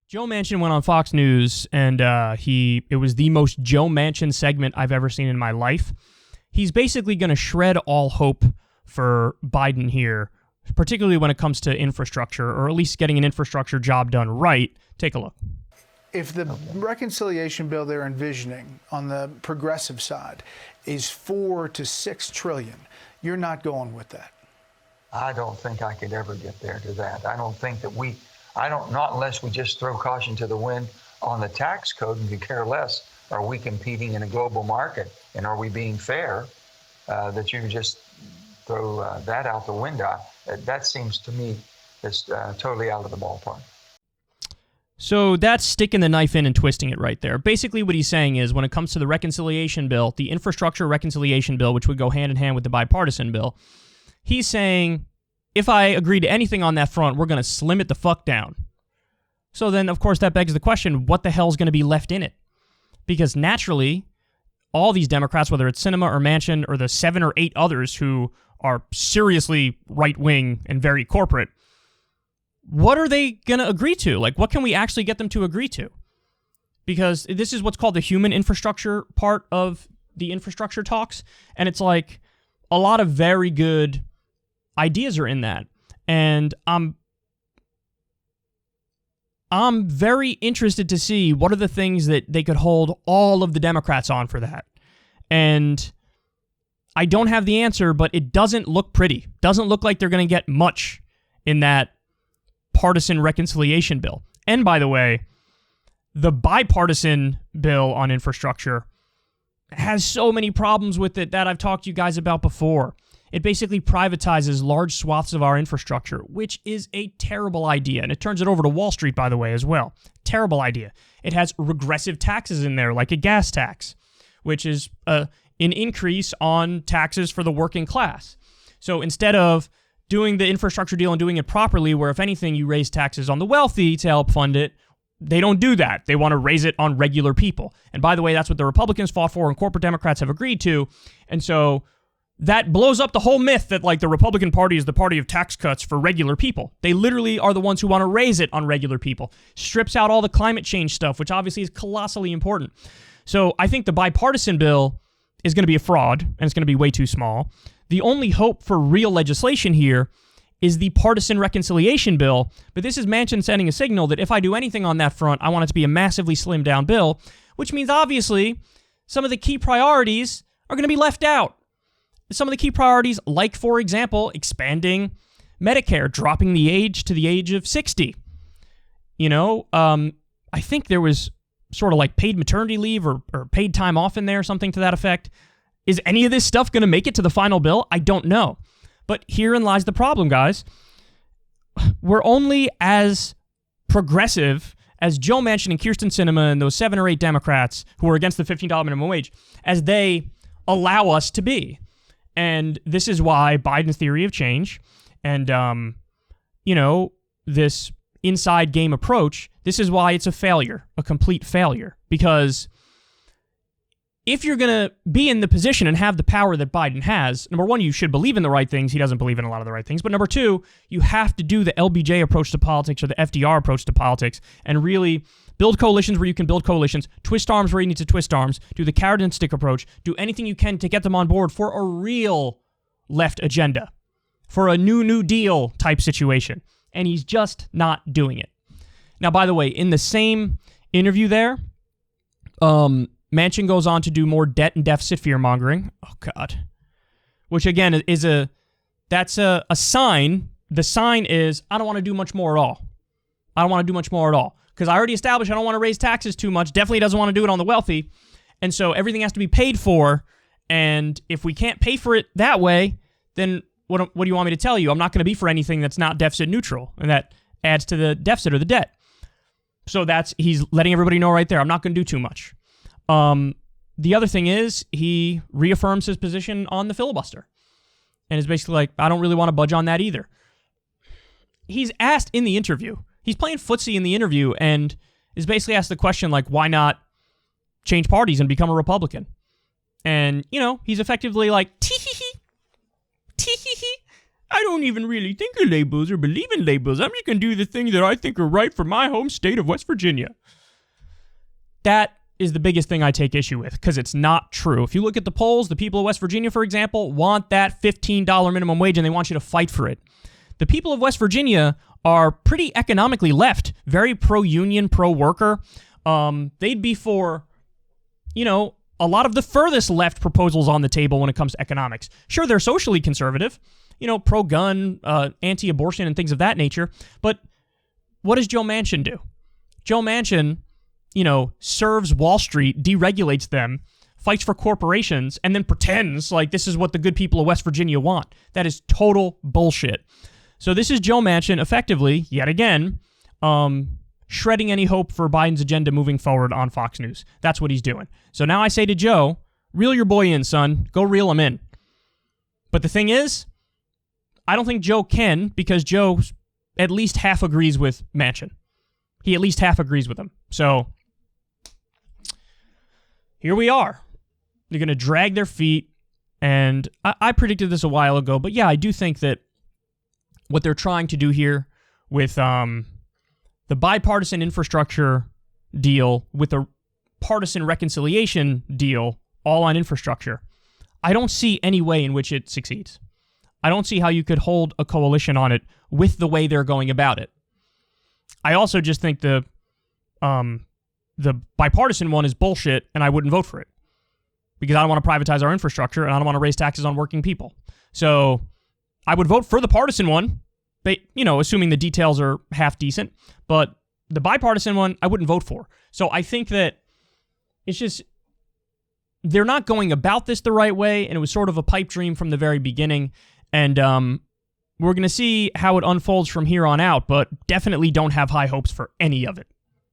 Joe Manchin went on Fox News, and it was the most Joe Manchin segment I've ever seen in my life. He's basically going to shred all hope for Biden here, particularly when it comes to infrastructure, or at least getting an infrastructure job done right. Take a look. If the reconciliation bill they're envisioning on the progressive side is 4 to 6 trillion, you're not going with that. I don't think I could ever get there to that. I don't think that not unless we just throw caution to the wind on the tax code and could care less. Are we competing in a global market, and are we being fair? That you just throw that out the window. That seems to me just totally out of the ballpark. So that's sticking the knife in and twisting it right there. Basically what he's saying is when it comes to the reconciliation bill, the infrastructure reconciliation bill, which would go hand in hand with the bipartisan bill, he's saying, if I agree to anything on that front, we're going to slim it the fuck down. So then, of course, that begs the question, what the hell is going to be left in it? Because naturally, all these Democrats, whether it's Sinema or Manchin or the 7 or 8 others who are seriously right-wing and very corporate, what are they going to agree to? Like, what can we actually get them to agree to? Because this is what's called the human infrastructure part of the infrastructure talks, and it's like a lot of very good ideas are in that. And I'm very interested to see what are the things that they could hold all of the Democrats on for that. And I don't have the answer, but it doesn't look pretty. Doesn't look like they're going to get much in that partisan reconciliation bill. And by the way, the bipartisan bill on infrastructure has so many problems with it that I've talked to you guys about before. It basically privatizes large swaths of our infrastructure, which is a terrible idea. And it turns it over to Wall Street, by the way, as well. Terrible idea. It has regressive taxes in there, like a gas tax, which is an increase on taxes for the working class. So instead of doing the infrastructure deal and doing it properly, where if anything, you raise taxes on the wealthy to help fund it, they don't do that. They want to raise it on regular people. And by the way, that's what the Republicans fought for and corporate Democrats have agreed to. And so that blows up the whole myth that, like, the Republican Party is the party of tax cuts for regular people. They literally are the ones who want to raise it on regular people. Strips out all the climate change stuff, which obviously is colossally important. So I think the bipartisan bill is going to be a fraud, and it's going to be way too small. The only hope for real legislation here is the partisan reconciliation bill, but this is Manchin sending a signal that if I do anything on that front, I want it to be a massively slimmed down bill, which means obviously some of the key priorities are going to be left out. Some of the key priorities, like, for example, expanding Medicare, dropping the age to the age of 60. You know, I think there was sort of like paid maternity leave or paid time off in there, something to that effect. Is any of this stuff going to make it to the final bill? I don't know. But herein lies the problem, guys. We're only as progressive as Joe Manchin and Kyrsten Sinema and those 7 or 8 Democrats who are against the $15 minimum wage as they allow us to be. And this is why Biden's theory of change and, this inside game approach, this is why it's a failure, a complete failure. Because if you're going to be in the position and have the power that Biden has, number one, you should believe in the right things. He doesn't believe in a lot of the right things. But number two, you have to do the LBJ approach to politics or the FDR approach to politics and really build coalitions where you can build coalitions, twist arms where you need to twist arms, do the carrot and stick approach, do anything you can to get them on board for a real left agenda, for a New Deal type situation. And he's just not doing it. Now, by the way, in the same interview there, Manchin goes on to do more debt and deficit fear-mongering. Oh, God. Which, again, is a sign. The sign is, I don't want to do much more at all. I don't want to do much more at all. Because I already established I don't want to raise taxes too much. Definitely doesn't want to do it on the wealthy. And so everything has to be paid for. And if we can't pay for it that way, then what do you want me to tell you? I'm not going to be for anything that's not deficit neutral and that adds to the deficit or the debt. So he's letting everybody know right there. I'm not going to do too much. The other thing is he reaffirms his position on the filibuster and is basically like, I don't really want to budge on that either. He's asked in the interview, he's playing footsie in the interview and is basically asked the question, like, why not change parties and become a Republican? And, he's effectively like, tee-hee-hee, tee-hee-hee. I don't even really think of labels or believe in labels. I'm just going to do the things that I think are right for my home state of West Virginia. That is the biggest thing I take issue with, because it's not true. If you look at the polls, the people of West Virginia, for example, want that $15 minimum wage, and they want you to fight for it. The people of West Virginia are pretty economically left, very pro-union, pro-worker. They'd be for, a lot of the furthest left proposals on the table when it comes to economics. Sure, they're socially conservative, pro-gun, anti-abortion, and things of that nature. But what does Joe Manchin do? Joe Manchin, serves Wall Street, deregulates them, fights for corporations, and then pretends like this is what the good people of West Virginia want. That is total bullshit. So this is Joe Manchin effectively, yet again, shredding any hope for Biden's agenda moving forward on Fox News. That's what he's doing. So now I say to Joe, reel your boy in, son. Go reel him in. But the thing is, I don't think Joe can, because Joe at least half agrees with Manchin. He at least half agrees with him. So here we are. They're going to drag their feet, and I predicted this a while ago, but yeah, I do think that what they're trying to do here with the bipartisan infrastructure deal, with the partisan reconciliation deal, all on infrastructure, I don't see any way in which it succeeds. I don't see how you could hold a coalition on it with the way they're going about it. I also just think the bipartisan one is bullshit, and I wouldn't vote for it, because I don't want to privatize our infrastructure, and I don't want to raise taxes on working people. So I would vote for the partisan one, but, assuming the details are half decent. But the bipartisan one, I wouldn't vote for. So I think that it's just, they're not going about this the right way, and it was sort of a pipe dream from the very beginning. And we're going to see how it unfolds from here on out, but definitely don't have high hopes for any of it.